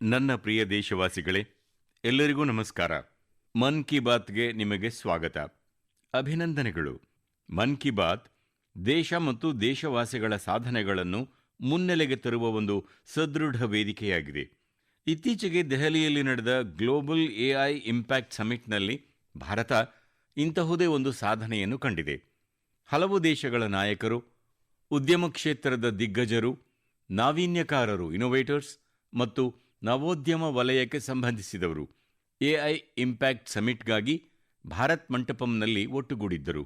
ನನ್ನ ಪ್ರಿಯ ದೇಶವಾಸಿಗಳೇ, ಎಲ್ಲರಿಗೂ ನಮಸ್ಕಾರ. ಮನ್ ಕಿ ಬಾತ್ಗೆ ನಿಮಗೆ ಸ್ವಾಗತ. ಅಭಿನಂದನೆಗಳು. ಮನ್ ಕಿ ಬಾತ್ ದೇಶ ಮತ್ತು ದೇಶವಾಸಿಗಳ ಸಾಧನೆಗಳನ್ನು ಮುನ್ನೆಲೆಗೆ ತರುವ ಒಂದು ಸದೃಢ ವೇದಿಕೆಯಾಗಿದೆ. ಇತ್ತೀಚೆಗೆ ದೆಹಲಿಯಲ್ಲಿ ನಡೆದ ಗ್ಲೋಬಲ್ ಎಐ ಇಂಪ್ಯಾಕ್ಟ್ ಸಮಿಟ್ನಲ್ಲಿ ಭಾರತ ಇಂತಹುದೇ ಒಂದು ಸಾಧನೆಯನ್ನು ಕಂಡಿದೆ. ಹಲವು ದೇಶಗಳ ನಾಯಕರು, ಉದ್ಯಮ ಕ್ಷೇತ್ರದ ದಿಗ್ಗಜರು, ನಾವೀನ್ಯಕಾರರು ಇನೋವೇಟರ್ಸ್ ಮತ್ತು ನವೋದ್ಯಮ ವಲಯಕ್ಕೆ ಸಂಬಂಧಿಸಿದವರು ಎಐ ಇಂಪ್ಯಾಕ್ಟ್ ಸಮಿಟ್ಗಾಗಿ ಭಾರತ್ ಮಂಟಪಂನಲ್ಲಿ ಒಟ್ಟುಗೂಡಿದ್ದರು.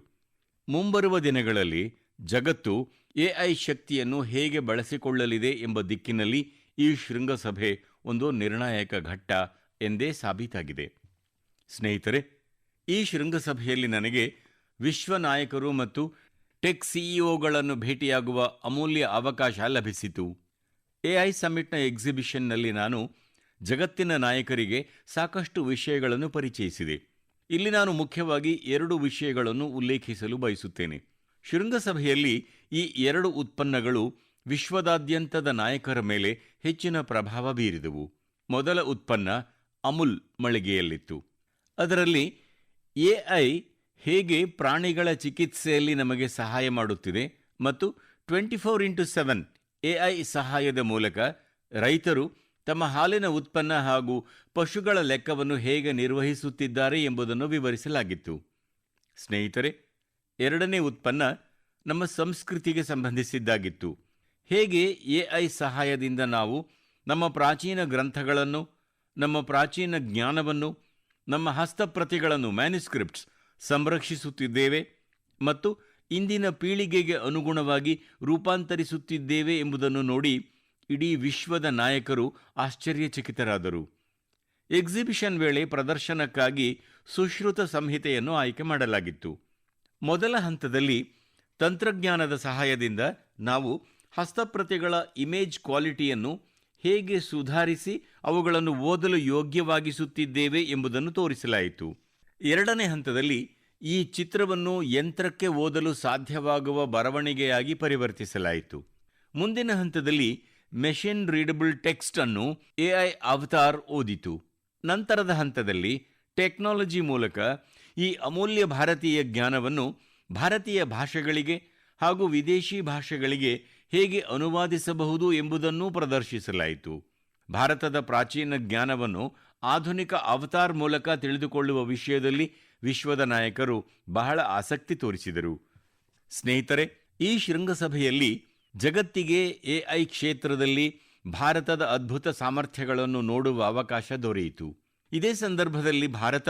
ಮುಂಬರುವ ದಿನಗಳಲ್ಲಿ ಜಗತ್ತು ಎಐ ಶಕ್ತಿಯನ್ನು ಹೇಗೆ ಬಳಸಿಕೊಳ್ಳಲಿದೆ ಎಂಬ ದಿಕ್ಕಿನಲ್ಲಿ ಈ ಶೃಂಗಸಭೆ ಒಂದು ನಿರ್ಣಾಯಕ ಘಟ್ಟ ಎಂದೇ ಸಾಬೀತಾಗಿದೆ. ಸ್ನೇಹಿತರೆ, ಈ ಶೃಂಗಸಭೆಯಲ್ಲಿ ನನಗೆ ವಿಶ್ವ ನಾಯಕರು ಮತ್ತು ಟೆಕ್ ಸಿಇಒಗಳನ್ನು ಭೇಟಿಯಾಗುವ ಅಮೂಲ್ಯ ಅವಕಾಶ ಲಭಿಸಿತು. ಎಐ ಸಮಿಟ್ನ ಎಕ್ಸಿಬಿಷನ್ನಲ್ಲಿ ನಾನು ಜಗತ್ತಿನ ನಾಯಕರಿಗೆ ಸಾಕಷ್ಟು ವಿಷಯಗಳನ್ನು ಪರಿಚಯಿಸಿದೆ. ಇಲ್ಲಿ ನಾನು ಮುಖ್ಯವಾಗಿ 2 ವಿಷಯಗಳನ್ನು ಉಲ್ಲೇಖಿಸಲು ಬಯಸುತ್ತೇನೆ. ಶೃಂಗಸಭೆಯಲ್ಲಿ ಈ 2 ಉತ್ಪನ್ನಗಳು ವಿಶ್ವದಾದ್ಯಂತದ ನಾಯಕರ ಮೇಲೆ ಹೆಚ್ಚಿನ ಪ್ರಭಾವ ಬೀರಿದವು. ಮೊದಲ ಉತ್ಪನ್ನ ಅಮುಲ್ ಮಳಿಗೆಯಲ್ಲಿತ್ತು. ಅದರಲ್ಲಿ ಎಐ ಹೇಗೆ ಪ್ರಾಣಿಗಳ ಚಿಕಿತ್ಸೆಯಲ್ಲಿ ನಮಗೆ ಸಹಾಯ ಮಾಡುತ್ತಿದೆ ಮತ್ತು 24x7 ಎಐ ಸಹಾಯದ ಮೂಲಕ ರೈತರು ತಮ್ಮ ಹಾಲಿನ ಉತ್ಪನ್ನ ಹಾಗೂ ಪಶುಗಳ ಲೆಕ್ಕವನ್ನು ಹೇಗೆ ನಿರ್ವಹಿಸುತ್ತಿದ್ದಾರೆ ಎಂಬುದನ್ನು ವಿವರಿಸಲಾಗಿತ್ತು. ಸ್ನೇಹಿತರೆ, ಎರಡನೇ ಉತ್ಪನ್ನ ನಮ್ಮ ಸಂಸ್ಕೃತಿಗೆ ಸಂಬಂಧಿಸಿದ್ದಾಗಿತ್ತು. ಹೇಗೆ ಎಐ ಸಹಾಯದಿಂದ ನಾವು ನಮ್ಮ ಪ್ರಾಚೀನ ಗ್ರಂಥಗಳನ್ನು, ನಮ್ಮ ಪ್ರಾಚೀನ ಜ್ಞಾನವನ್ನು, ನಮ್ಮ ಹಸ್ತಪ್ರತಿಗಳನ್ನು ಮ್ಯಾನುಸ್ಕ್ರಿಪ್ಟ್ಸ್ ಸಂರಕ್ಷಿಸುತ್ತಿದ್ದೇವೆ ಮತ್ತು ಇಂದಿನ ಪೀಳಿಗೆಗೆ ಅನುಗುಣವಾಗಿ ರೂಪಾಂತರಿಸುತ್ತಿದ್ದೇವೆ ಎಂಬುದನ್ನು ನೋಡಿ ಇಡೀ ವಿಶ್ವದ ನಾಯಕರು ಆಶ್ಚರ್ಯಚಕಿತರಾದರು. ಎಕ್ಸಿಬಿಷನ್ ವೇಳೆ ಪ್ರದರ್ಶನಕ್ಕಾಗಿ ಸುಶ್ರುತ ಸಂಹಿತೆಯನ್ನು ಆಯ್ಕೆ ಮಾಡಲಾಗಿತ್ತು. ಮೊದಲ ಹಂತದಲ್ಲಿ ತಂತ್ರಜ್ಞಾನದ ಸಹಾಯದಿಂದ ನಾವು ಹಸ್ತಪ್ರತಿಗಳ ಇಮೇಜ್ ಕ್ವಾಲಿಟಿಯನ್ನು ಹೇಗೆ ಸುಧಾರಿಸಿ ಅವುಗಳನ್ನು ಓದಲು ಯೋಗ್ಯವಾಗಿಸುತ್ತಿದ್ದೇವೆ ಎಂಬುದನ್ನು ತೋರಿಸಲಾಯಿತು. ಎರಡನೇ ಹಂತದಲ್ಲಿ ಈ ಚಿತ್ರವನ್ನು ಯಂತ್ರಕ್ಕೆ ಓದಲು ಸಾಧ್ಯವಾಗುವ ಬರವಣಿಗೆಯಾಗಿ ಪರಿವರ್ತಿಸಲಾಯಿತು. ಮುಂದಿನ ಹಂತದಲ್ಲಿ ಮೆಷಿನ್ ರೀಡಬಲ್ ಟೆಕ್ಸ್ಟ್ ಅನ್ನು ಎಐ ಅವತಾರ್ ಓದಿತು. ನಂತರದ ಹಂತದಲ್ಲಿ ಟೆಕ್ನಾಲಜಿ ಮೂಲಕ ಈ ಅಮೂಲ್ಯ ಭಾರತೀಯ ಜ್ಞಾನವನ್ನು ಭಾರತೀಯ ಭಾಷೆಗಳಿಗೆ ಹಾಗೂ ವಿದೇಶಿ ಭಾಷೆಗಳಿಗೆ ಹೇಗೆ ಅನುವಾದಿಸಬಹುದು ಎಂಬುದನ್ನೂ ಪ್ರದರ್ಶಿಸಲಾಯಿತು. ಭಾರತದ ಪ್ರಾಚೀನ ಜ್ಞಾನವನ್ನು ಆಧುನಿಕ ಅವತಾರ್ ಮೂಲಕ ತಿಳಿದುಕೊಳ್ಳುವ ವಿಷಯದಲ್ಲಿ ವಿಶ್ವದ ನಾಯಕರು ಬಹಳ ಆಸಕ್ತಿ ತೋರಿಸಿದರು. ಸ್ನೇಹಿತರೆ, ಈ ಶೃಂಗಸಭೆಯಲ್ಲಿ ಜಗತ್ತಿಗೆ ಎಐ ಕ್ಷೇತ್ರದಲ್ಲಿ ಭಾರತದ ಅದ್ಭುತ ಸಾಮರ್ಥ್ಯಗಳನ್ನು ನೋಡುವ ಅವಕಾಶ ದೊರೆಯಿತು. ಇದೇ ಸಂದರ್ಭದಲ್ಲಿ ಭಾರತ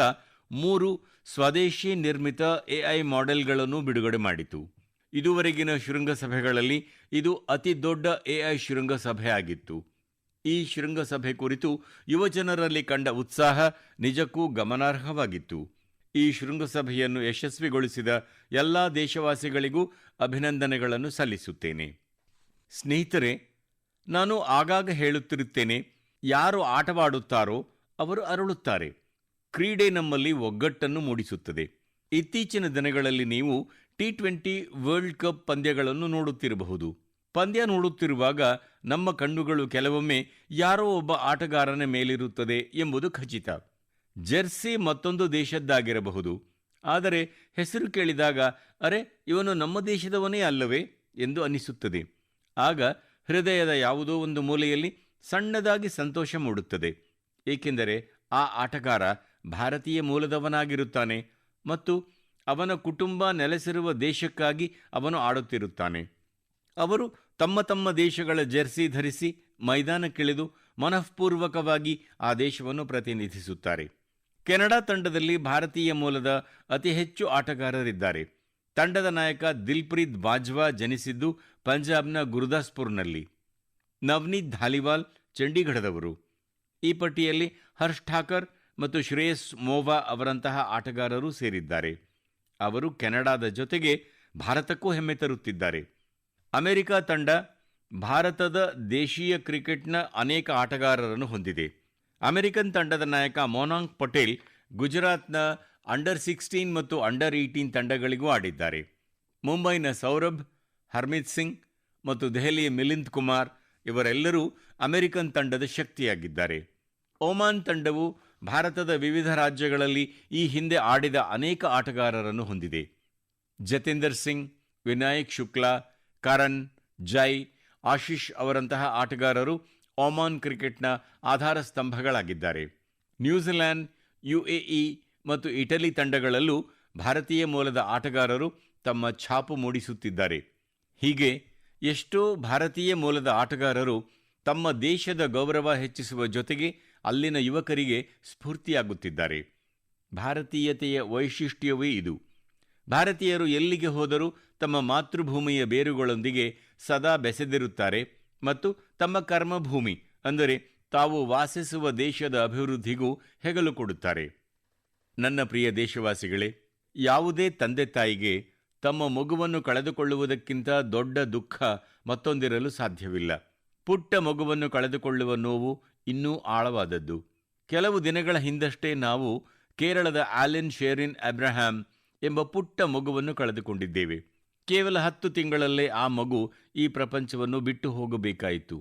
3 ಸ್ವದೇಶಿ ನಿರ್ಮಿತ ಎಐ ಮಾಡೆಲ್ಗಳನ್ನು ಬಿಡುಗಡೆ ಮಾಡಿತು. ಇದುವರೆಗಿನ ಶೃಂಗಸಭೆಗಳಲ್ಲಿ ಇದು ಅತಿ ದೊಡ್ಡ ಎಐ ಶೃಂಗಸಭೆ ಆಗಿತ್ತು. ಈ ಶೃಂಗಸಭೆ ಕುರಿತು ಯುವಜನರಲ್ಲಿ ಕಂಡ ಉತ್ಸಾಹ ನಿಜಕ್ಕೂ ಗಮನಾರ್ಹವಾಗಿತ್ತು. ಈ ಶೃಂಗಸಭೆಯನ್ನು ಯಶಸ್ವಿಗೊಳಿಸಿದ ಎಲ್ಲ ದೇಶವಾಸಿಗಳಿಗೂ ಅಭಿನಂದನೆಗಳನ್ನು ಸಲ್ಲಿಸುತ್ತೇನೆ. ಸ್ನೇಹಿತರೆ, ನಾನು ಆಗಾಗ ಹೇಳುತ್ತಿರುತ್ತೇನೆ, ಯಾರು ಆಟವಾಡುತ್ತಾರೋ ಅವರು ಅರಳುತ್ತಾರೆ. ಕ್ರೀಡೆ ನಮ್ಮಲ್ಲಿ ಒಗ್ಗಟ್ಟನ್ನು ಮೂಡಿಸುತ್ತದೆ. ಇತ್ತೀಚಿನ ದಿನಗಳಲ್ಲಿ ನೀವು T20 ವರ್ಲ್ಡ್ ಕಪ್ ಪಂದ್ಯಗಳನ್ನು ನೋಡುತ್ತಿರಬಹುದು. ಪಂದ್ಯ ನೋಡುತ್ತಿರುವಾಗ ನಮ್ಮ ಕಣ್ಣುಗಳು ಕೆಲವೊಮ್ಮೆ ಯಾರೋ ಒಬ್ಬ ಆಟಗಾರನ ಮೇಲಿರುತ್ತದೆ ಎಂಬುದು ಖಚಿತ. ಜೆರ್ಸಿ ಮತ್ತೊಂದು ದೇಶದ್ದಾಗಿರಬಹುದು, ಆದರೆ ಹೆಸರು ಕೇಳಿದಾಗ ಅರೆ, ಇವನು ನಮ್ಮ ದೇಶದವನೇ ಅಲ್ಲವೇ ಎಂದು ಅನಿಸುತ್ತದೆ. ಆಗ ಹೃದಯದ ಯಾವುದೋ ಒಂದು ಮೂಲೆಯಲ್ಲಿ ಸಣ್ಣದಾಗಿ ಸಂತೋಷ ಮೂಡುತ್ತದೆ. ಏಕೆಂದರೆ ಆ ಆಟಗಾರ ಭಾರತೀಯ ಮೂಲದವನಾಗಿರುತ್ತಾನೆ ಮತ್ತು ಅವನ ಕುಟುಂಬ ನೆಲೆಸಿರುವ ದೇಶಕ್ಕಾಗಿ ಅವನು ಆಡುತ್ತಿರುತ್ತಾನೆ. ಅವರು ತಮ್ಮ ತಮ್ಮ ದೇಶಗಳ ಜೆರ್ಸಿ ಧರಿಸಿ ಮೈದಾನಕ್ಕಿಳಿದು ಮನಃಪೂರ್ವಕವಾಗಿ ಆ ದೇಶವನ್ನು ಪ್ರತಿನಿಧಿಸುತ್ತಾರೆ. ಕೆನಡಾ ತಂಡದಲ್ಲಿ ಭಾರತೀಯ ಮೂಲದ ಅತಿ ಹೆಚ್ಚು ಆಟಗಾರರಿದ್ದಾರೆ. ತಂಡದ ನಾಯಕ ದಿಲ್ಪ್ರೀತ್ ಬಾಜ್ವಾ ಜನಿಸಿದ್ದು ಪಂಜಾಬ್ನ ಗುರುದಾಸ್ಪುರ್ನಲ್ಲಿ. ನವನೀತ್ ಧಾಲಿವಾಲ್ ಚಂಡೀಗಢದವರು. ಈ ಪಟ್ಟಿಯಲ್ಲಿ ಹರ್ಷ್ ಠಾಕರ್ ಮತ್ತು ಶ್ರೇಯಸ್ ಮೋವಾ ಅವರಂತಹ ಆಟಗಾರರೂ ಸೇರಿದ್ದಾರೆ. ಅವರು ಕೆನಡಾದ ಜೊತೆಗೆ ಭಾರತಕ್ಕೂ ಹೆಮ್ಮೆ ತರುತ್ತಿದ್ದಾರೆ. ಅಮೆರಿಕ ತಂಡ ಭಾರತದ ದೇಶೀಯ ಕ್ರಿಕೆಟ್ನ ಅನೇಕ ಆಟಗಾರರನ್ನು ಹೊಂದಿದೆ. ಅಮೆರಿಕನ್ ತಂಡದ ನಾಯಕ ಮೊನಾಂಕ್ ಪಟೇಲ್ ಗುಜರಾತ್ನ ಅಂಡರ್-16 ಮತ್ತು ಅಂಡರ್-18 ತಂಡಗಳಿಗೂ ಆಡಿದ್ದಾರೆ. ಮುಂಬೈನ ಸೌರಭ್, ಹರ್ಮಿತ್ ಸಿಂಗ್ ಮತ್ತು ದೆಹಲಿಯ ಮಿಲಿಂದ್ ಕುಮಾರ್ ಇವರೆಲ್ಲರೂ ಅಮೆರಿಕನ್ ತಂಡದ ಶಕ್ತಿಯಾಗಿದ್ದಾರೆ. ಒಮಾನ್ ತಂಡವು ಭಾರತದ ವಿವಿಧ ರಾಜ್ಯಗಳಲ್ಲಿ ಈ ಹಿಂದೆ ಆಡಿದ ಅನೇಕ ಆಟಗಾರರನ್ನು ಹೊಂದಿದೆ. ಜತೇಂದರ್ ಸಿಂಗ್, ವಿನಾಯಕ್ ಶುಕ್ಲಾ, ಕರಣ್, ಜೈ, ಆಶೀಷ್ ಅವರಂತಹ ಆಟಗಾರರು ಒಮಾನ್ ಕ್ರಿಕೆಟ್ನ ಆಧಾರ ಸ್ತಂಭಗಳಾಗಿದ್ದಾರೆ. ನ್ಯೂಜಿಲೆಂಡ್, ಯುಎಇ ಮತ್ತು ಇಟಲಿ ತಂಡಗಳಲ್ಲೂ ಭಾರತೀಯ ಮೂಲದ ಆಟಗಾರರು ತಮ್ಮ ಛಾಪು ಮೂಡಿಸುತ್ತಿದ್ದಾರೆ. ಹೀಗೆ ಎಷ್ಟೋ ಭಾರತೀಯ ಮೂಲದ ಆಟಗಾರರು ತಮ್ಮ ದೇಶದ ಗೌರವ ಹೆಚ್ಚಿಸುವ ಜೊತೆಗೆ ಅಲ್ಲಿನ ಯುವಕರಿಗೆ ಸ್ಫೂರ್ತಿಯಾಗುತ್ತಿದ್ದಾರೆ. ಭಾರತೀಯತೆಯ ವೈಶಿಷ್ಟ್ಯವೇ ಇದು. ಭಾರತೀಯರು ಎಲ್ಲಿಗೆ ಹೋದರೂ ತಮ್ಮ ಮಾತೃಭೂಮಿಯ ಬೇರುಗಳೊಂದಿಗೆ ಸದಾ ಬೆಸೆದಿರುತ್ತಾರೆ ಮತ್ತು ತಮ್ಮ ಕರ್ಮಭೂಮಿ ಅಂದರೆ ತಾವು ವಾಸಿಸುವ ದೇಶದ ಅಭಿವೃದ್ಧಿಗೂ ಹೆಗಲು ಕೊಡುತ್ತಾರೆ. ನನ್ನ ಪ್ರಿಯ ದೇಶವಾಸಿಗಳೇ, ಯಾವುದೇ ತಂದೆ ತಾಯಿಗೆ ತಮ್ಮ ಮಗುವನ್ನು ಕಳೆದುಕೊಳ್ಳುವುದಕ್ಕಿಂತ ದೊಡ್ಡ ದುಃಖ ಮತ್ತೊಂದಿರಲು ಸಾಧ್ಯವಿಲ್ಲ. ಪುಟ್ಟ ಮಗುವನ್ನು ಕಳೆದುಕೊಳ್ಳುವ ನೋವು ಇನ್ನೂ ಆಳವಾದದ್ದು. ಕೆಲವು ದಿನಗಳ ಹಿಂದಷ್ಟೇ ನಾವು ಕೇರಳದ ಆಲಿನ್ ಶೇರಿನ್ ಅಬ್ರಹಾಂ ಎಂಬ ಪುಟ್ಟ ಮಗುವನ್ನು ಕಳೆದುಕೊಂಡಿದ್ದೇವೆ. ಕೇವಲ 10 ತಿಂಗಳಲ್ಲೇ ಆ ಮಗು ಈ ಪ್ರಪಂಚವನ್ನು ಬಿಟ್ಟು ಹೋಗಬೇಕಾಯಿತು.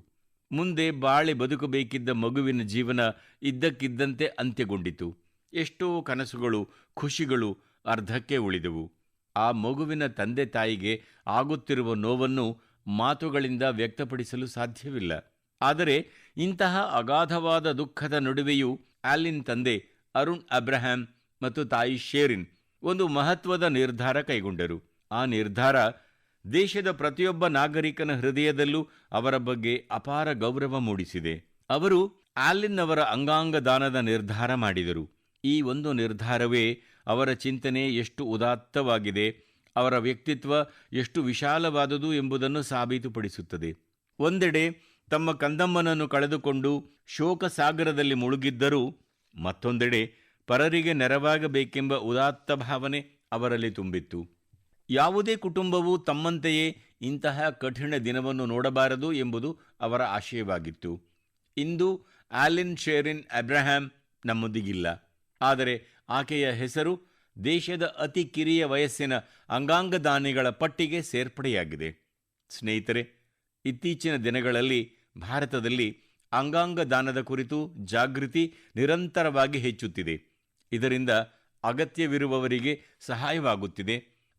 ಮುಂದೆ ಬಾಳಿ ಬದುಕಬೇಕಿದ್ದ ಮಗುವಿನ ಜೀವನ ಇದ್ದಕ್ಕಿದ್ದಂತೆ ಅಂತ್ಯಗೊಂಡಿತು. ಎಷ್ಟೋ ಕನಸುಗಳು, ಖುಷಿಗಳು ಅರ್ಧಕ್ಕೆ ಉಳಿದವು. ಆ ಮಗುವಿನ ತಂದೆ ತಾಯಿಗೆ ಆಗುತ್ತಿರುವ ನೋವನ್ನು ಮಾತುಗಳಿಂದ ವ್ಯಕ್ತಪಡಿಸಲು ಸಾಧ್ಯವಿಲ್ಲ. ಆದರೆ ಇಂತಹ ಅಗಾಧವಾದ ದುಃಖದ ನಡುವೆಯೂ ಆಲಿನ್ ತಂದೆ ಅರುಣ್ ಅಬ್ರಹಾಂ ಮತ್ತು ತಾಯಿ ಶೇರಿನ್ ಒಂದು ಮಹತ್ವದ ನಿರ್ಧಾರ ಕೈಗೊಂಡರು. ಆ ನಿರ್ಧಾರ ದೇಶದ ಪ್ರತಿಯೊಬ್ಬ ನಾಗರಿಕನ ಹೃದಯದಲ್ಲೂ ಅವರ ಬಗ್ಗೆ ಅಪಾರ ಗೌರವ ಮೂಡಿಸಿದೆ. ಅವರು ಆಲಿನ್ ಅವರ ಅಂಗಾಂಗ ದಾನದ ನಿರ್ಧಾರ ಮಾಡಿದರು. ಈ ಒಂದು ನಿರ್ಧಾರವೇ ಅವರ ಚಿಂತನೆ ಎಷ್ಟು ಉದಾತ್ತವಾಗಿದೆ, ಅವರ ವ್ಯಕ್ತಿತ್ವ ಎಷ್ಟು ವಿಶಾಲವಾದುದು ಎಂಬುದನ್ನು ಸಾಬೀತುಪಡಿಸುತ್ತದೆ. ಒಂದೆಡೆ ತಮ್ಮ ಕಂದಮ್ಮನನ್ನು ಕಳೆದುಕೊಂಡು ಶೋಕ ಸಾಗರದಲ್ಲಿ ಮುಳುಗಿದ್ದರೂ ಮತ್ತೊಂದೆಡೆ ಪರರಿಗೆ ನೆರವಾಗಬೇಕೆಂಬ ಉದಾತ್ತ ಭಾವನೆ ಅವರಲ್ಲಿ ತುಂಬಿತ್ತು. ಯಾವುದೇ ಕುಟುಂಬವೂ ತಮ್ಮಂತೆಯೇ ಇಂತಹ ಕಠಿಣ ದಿನವನ್ನು ನೋಡಬಾರದು ಎಂಬುದು ಅವರ ಆಶಯವಾಗಿತ್ತು. ಇಂದು ಆಲಿನ್ ಶೇರಿನ್ ಅಬ್ರಹಾಂ ನಮ್ಮೊಂದಿಗಿಲ್ಲ, ಆದರೆ ಆಕೆಯ ಹೆಸರು ದೇಶದ ಅತಿ ಕಿರಿಯ ವಯಸ್ಸಿನ ಅಂಗಾಂಗ ದಾನಿಗಳ ಪಟ್ಟಿಗೆ ಸೇರ್ಪಡೆಯಾಗಿದೆ. ಸ್ನೇಹಿತರೆ, ಇತ್ತೀಚಿನ ದಿನಗಳಲ್ಲಿ ಭಾರತದಲ್ಲಿ ಅಂಗಾಂಗ ದಾನದ ಕುರಿತು ಜಾಗೃತಿ ನಿರಂತರವಾಗಿ ಹೆಚ್ಚುತ್ತಿದೆ. ಇದರಿಂದ ಅಗತ್ಯವಿರುವವರಿಗೆ ಸಹಾಯವಾಗುತ್ತಿದೆ.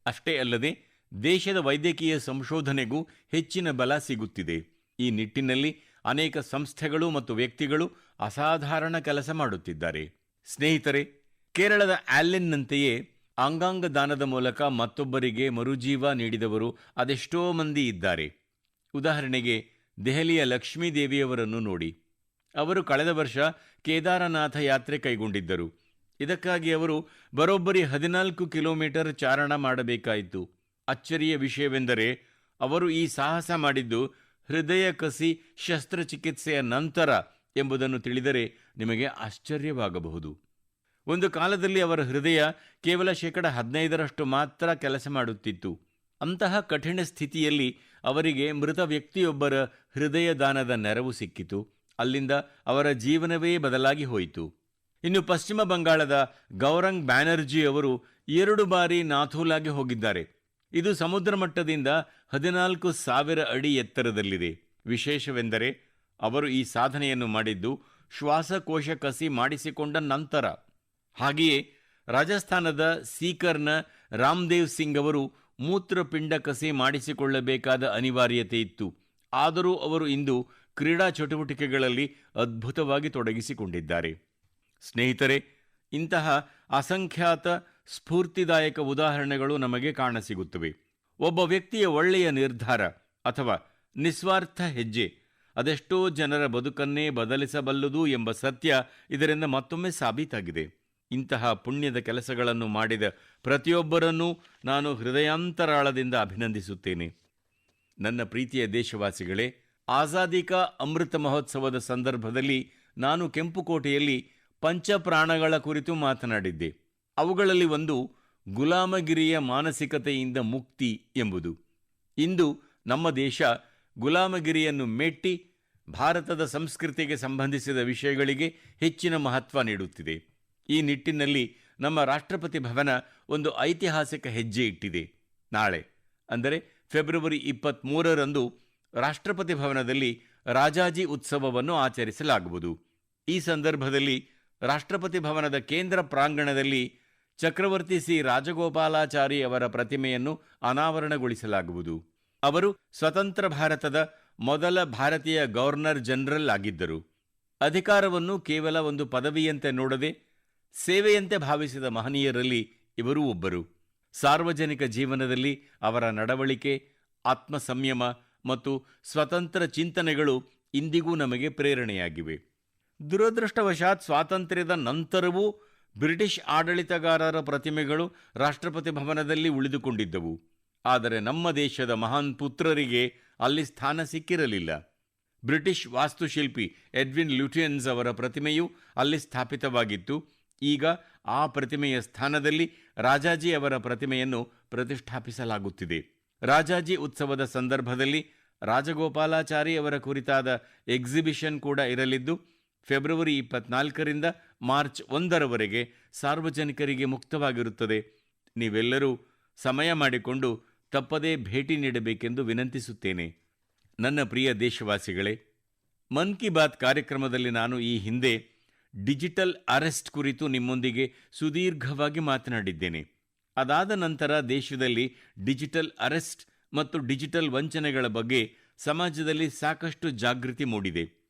ಅಷ್ಟೇ ಅಲ್ಲದೆ ದೇಶದ ವೈದ್ಯಕೀಯ ಸಂಶೋಧನೆಗೂ ಹೆಚ್ಚಿನ ಬಲ ಸಿಗುತ್ತಿದೆ. ಈ ನಿಟ್ಟಿನಲ್ಲಿ ಅನೇಕ ಸಂಸ್ಥೆಗಳು ಮತ್ತು ವ್ಯಕ್ತಿಗಳು ಅಸಾಧಾರಣ ಕೆಲಸ ಮಾಡುತ್ತಿದ್ದಾರೆ. ಸ್ನೇಹಿತರೆ, ಕೇರಳದ ಆಲಿನ್ನಂತೆಯೇ ಅಂಗಾಂಗ ದಾನದ ಮೂಲಕ ಮತ್ತೊಬ್ಬರಿಗೆ ಮರುಜೀವ ನೀಡಿದವರು ಅದೆಷ್ಟೋ ಮಂದಿ ಇದ್ದಾರೆ. ಉದಾಹರಣೆಗೆ ದೆಹಲಿಯ ಲಕ್ಷ್ಮೀದೇವಿಯವರನ್ನು ನೋಡಿ. ಅವರು ಕಳೆದ ವರ್ಷ ಕೇದಾರನಾಥ ಯಾತ್ರೆ ಕೈಗೊಂಡಿದ್ದರು. ಇದಕ್ಕಾಗಿ ಅವರು ಬರೋಬ್ಬರಿ 14 ಕಿಲೋಮೀಟರ್ ಚಾರಣ ಮಾಡಬೇಕಾಯಿತು. ಅಚ್ಚರಿಯ ವಿಷಯವೆಂದರೆ ಅವರು ಈ ಸಾಹಸ ಮಾಡಿದ್ದು ಹೃದಯ ಕಸಿ ಶಸ್ತ್ರಚಿಕಿತ್ಸೆಯ ನಂತರ ಎಂಬುದನ್ನು ತಿಳಿದರೆ ನಿಮಗೆ ಆಶ್ಚರ್ಯವಾಗಬಹುದು. ಒಂದು ಕಾಲದಲ್ಲಿ ಅವರ ಹೃದಯ ಕೇವಲ 15% ಮಾತ್ರ ಕೆಲಸ ಮಾಡುತ್ತಿತ್ತು. ಅಂತಹ ಕಠಿಣ ಸ್ಥಿತಿಯಲ್ಲಿ ಅವರಿಗೆ ಮೃತ ವ್ಯಕ್ತಿಯೊಬ್ಬರ ಹೃದಯ ದಾನದ ನೆರವು ಸಿಕ್ಕಿತು. ಅಲ್ಲಿಂದ ಅವರ ಜೀವನವೇ ಬದಲಾಗಿ ಹೋಯಿತು. ಇನ್ನು ಪಶ್ಚಿಮ ಬಂಗಾಳದ ಗೌರಂಗ್ ಬ್ಯಾನರ್ಜಿ ಅವರು 2 ಬಾರಿ ನಾಥೂಲಾಗೆ ಹೋಗಿದ್ದಾರೆ. ಇದು ಸಮುದ್ರ ಮಟ್ಟದಿಂದ 14,000 ಅಡಿ ಎತ್ತರದಲ್ಲಿದೆ. ವಿಶೇಷವೆಂದರೆ ಅವರು ಈ ಸಾಧನೆಯನ್ನು ಮಾಡಿದ್ದು ಶ್ವಾಸಕೋಶ ಕಸಿ ಮಾಡಿಸಿಕೊಂಡ ನಂತರ. ಹಾಗೆಯೇ ರಾಜಸ್ಥಾನದ ಸೀಕರ್ನ ರಾಮದೇವ್ ಸಿಂಗ್ ಅವರು ಮೂತ್ರಪಿಂಡ ಕಸಿ ಮಾಡಿಸಿಕೊಳ್ಳಬೇಕಾದ ಅನಿವಾರ್ಯತೆ ಇತ್ತು. ಆದರೂ ಅವರು ಇಂದು ಕ್ರೀಡಾ ಚಟುವಟಿಕೆಗಳಲ್ಲಿ ಅದ್ಭುತವಾಗಿ ತೊಡಗಿಸಿಕೊಂಡಿದ್ದಾರೆ. ಸ್ನೇಹಿತರೆ, ಇಂತಹ ಅಸಂಖ್ಯಾತ ಸ್ಫೂರ್ತಿದಾಯಕ ಉದಾಹರಣೆಗಳು ನಮಗೆ ಕಾಣಸಿಗುತ್ತವೆ. ಒಬ್ಬ ವ್ಯಕ್ತಿಯ ಒಳ್ಳೆಯ ನಿರ್ಧಾರ ಅಥವಾ ನಿಸ್ವಾರ್ಥ ಹೆಜ್ಜೆ ಅದೆಷ್ಟೋ ಜನರ ಬದುಕನ್ನೇ ಬದಲಿಸಬಲ್ಲುದು ಎಂಬ ಸತ್ಯ ಇದರಿಂದ ಮತ್ತೊಮ್ಮೆ ಸಾಬೀತಾಗಿದೆ. ಇಂತಹ ಪುಣ್ಯದ ಕೆಲಸಗಳನ್ನು ಮಾಡಿದ ಪ್ರತಿಯೊಬ್ಬರನ್ನೂ ನಾನು ಹೃದಯಾಂತರಾಳದಿಂದ ಅಭಿನಂದಿಸುತ್ತೇನೆ. ನನ್ನ ಪ್ರೀತಿಯ ದೇಶವಾಸಿಗಳೇ, ಆಜಾದಿ ಕಾ ಅಮೃತ ಮಹೋತ್ಸವದ ಸಂದರ್ಭದಲ್ಲಿ ನಾನು ಕೆಂಪುಕೋಟೆಯಲ್ಲಿ ಪಂಚಪ್ರಾಣಗಳ ಕುರಿತು ಮಾತನಾಡಿದ್ದೆ. ಅವುಗಳಲ್ಲಿ ಒಂದು ಗುಲಾಮಗಿರಿಯ ಮಾನಸಿಕತೆಯಿಂದ ಮುಕ್ತಿ ಎಂಬುದು. ಇಂದು ನಮ್ಮ ದೇಶ ಗುಲಾಮಗಿರಿಯನ್ನು ಮೆಟ್ಟಿ ಭಾರತದ ಸಂಸ್ಕೃತಿಗೆ ಸಂಬಂಧಿಸಿದ ವಿಷಯಗಳಿಗೆ ಹೆಚ್ಚಿನ ಮಹತ್ವ ನೀಡುತ್ತಿದೆ. ಈ ನಿಟ್ಟಿನಲ್ಲಿ ನಮ್ಮ ರಾಷ್ಟ್ರಪತಿ ಭವನ ಒಂದು ಐತಿಹಾಸಿಕ ಹೆಜ್ಜೆ ಇಟ್ಟಿದೆ. ನಾಳೆ ಅಂದರೆ ಫೆಬ್ರವರಿ 23ರಂದು ರಾಷ್ಟ್ರಪತಿ ಭವನದಲ್ಲಿ ರಾಜಾಜಿ ಉತ್ಸವವನ್ನು ಆಚರಿಸಲಾಗುವುದು. ಈ ಸಂದರ್ಭದಲ್ಲಿ ರಾಷ್ಟ್ರಪತಿ ಭವನದ ಕೇಂದ್ರ ಪ್ರಾಂಗಣದಲ್ಲಿ ಚಕ್ರವರ್ತಿ ಸಿ ರಾಜಗೋಪಾಲಾಚಾರಿ ಅವರ ಪ್ರತಿಮೆಯನ್ನು ಅನಾವರಣಗೊಳಿಸಲಾಗುವುದು. ಅವರು ಸ್ವತಂತ್ರ ಭಾರತದ ಮೊದಲ ಭಾರತೀಯ ಗವರ್ನರ್ ಜನರಲ್ ಆಗಿದ್ದರು. ಅಧಿಕಾರವನ್ನು ಕೇವಲ ಒಂದು ಪದವಿಯಂತೆ ನೋಡದೆ ಸೇವೆಯಂತೆ ಭಾವಿಸಿದ ಮಹನೀಯರಲ್ಲಿ ಇವರೂ ಒಬ್ಬರು. ಸಾರ್ವಜನಿಕ ಜೀವನದಲ್ಲಿ ಅವರ ನಡವಳಿಕೆ, ಆತ್ಮ ಸಂಯಮ ಮತ್ತು ಸ್ವತಂತ್ರ ಚಿಂತನೆಗಳು ಇಂದಿಗೂ ನಮಗೆ ಪ್ರೇರಣೆಯಾಗಿವೆ. ದುರದೃಷ್ಟವಶಾತ್ ಸ್ವಾತಂತ್ರ್ಯದ ನಂತರವೂ ಬ್ರಿಟಿಷ್ ಆಡಳಿತಗಾರರ ಪ್ರತಿಮೆಗಳು ರಾಷ್ಟ್ರಪತಿ ಭವನದಲ್ಲಿ ಉಳಿದುಕೊಂಡಿದ್ದವು. ಆದರೆ ನಮ್ಮ ದೇಶದ ಮಹಾನ್ ಪುತ್ರರಿಗೆ ಅಲ್ಲಿ ಸ್ಥಾನ ಸಿಕ್ಕಿರಲಿಲ್ಲ. ಬ್ರಿಟಿಷ್ ವಾಸ್ತುಶಿಲ್ಪಿ ಎಡ್ವಿನ್ ಲ್ಯೂಟಿಯನ್ಸ್ ಅವರ ಪ್ರತಿಮೆಯು ಅಲ್ಲಿ ಸ್ಥಾಪಿತವಾಗಿತ್ತು. ಈಗ ಆ ಪ್ರತಿಮೆಯ ಸ್ಥಾನದಲ್ಲಿ ರಾಜಾಜಿ ಅವರ ಪ್ರತಿಮೆಯನ್ನು ಪ್ರತಿಷ್ಠಾಪಿಸಲಾಗುತ್ತಿದೆ. ರಾಜಾಜಿ ಉತ್ಸವದ ಸಂದರ್ಭದಲ್ಲಿ ರಾಜಗೋಪಾಲಾಚಾರಿ ಅವರ ಕುರಿತಾದ ಎಕ್ಸಿಬಿಷನ್ ಕೂಡ ಇರಲಿದ್ದು, ಫೆಬ್ರವರಿ 24ರಿಂದ ಮಾರ್ಚ್ 1ರವರೆಗೆ ಸಾರ್ವಜನಿಕರಿಗೆ ಮುಕ್ತವಾಗಿರುತ್ತದೆ. ನೀವೆಲ್ಲರೂ ಸಮಯ ಮಾಡಿಕೊಂಡು ತಪ್ಪದೇ ಭೇಟಿ ನೀಡಬೇಕೆಂದು ವಿನಂತಿಸುತ್ತೇನೆ. ನನ್ನ ಪ್ರಿಯ ದೇಶವಾಸಿಗಳೇ, ಮನ್ ಕಿ ಬಾತ್ ಕಾರ್ಯಕ್ರಮದಲ್ಲಿ ನಾನು ಈ ಹಿಂದೆ ಡಿಜಿಟಲ್ ಅರೆಸ್ಟ್ ಕುರಿತು ನಿಮ್ಮೊಂದಿಗೆ ಸುದೀರ್ಘವಾಗಿ ಮಾತನಾಡಿದ್ದೇನೆ. ಅದಾದ ನಂತರ ದೇಶದಲ್ಲಿ ಡಿಜಿಟಲ್ ಅರೆಸ್ಟ್ ಮತ್ತು ಡಿಜಿಟಲ್ ವಂಚನೆಗಳ ಬಗ್ಗೆ ಸಮಾಜದಲ್ಲಿ ಸಾಕಷ್ಟು ಜಾಗೃತಿ ಮೂಡಿದೆ.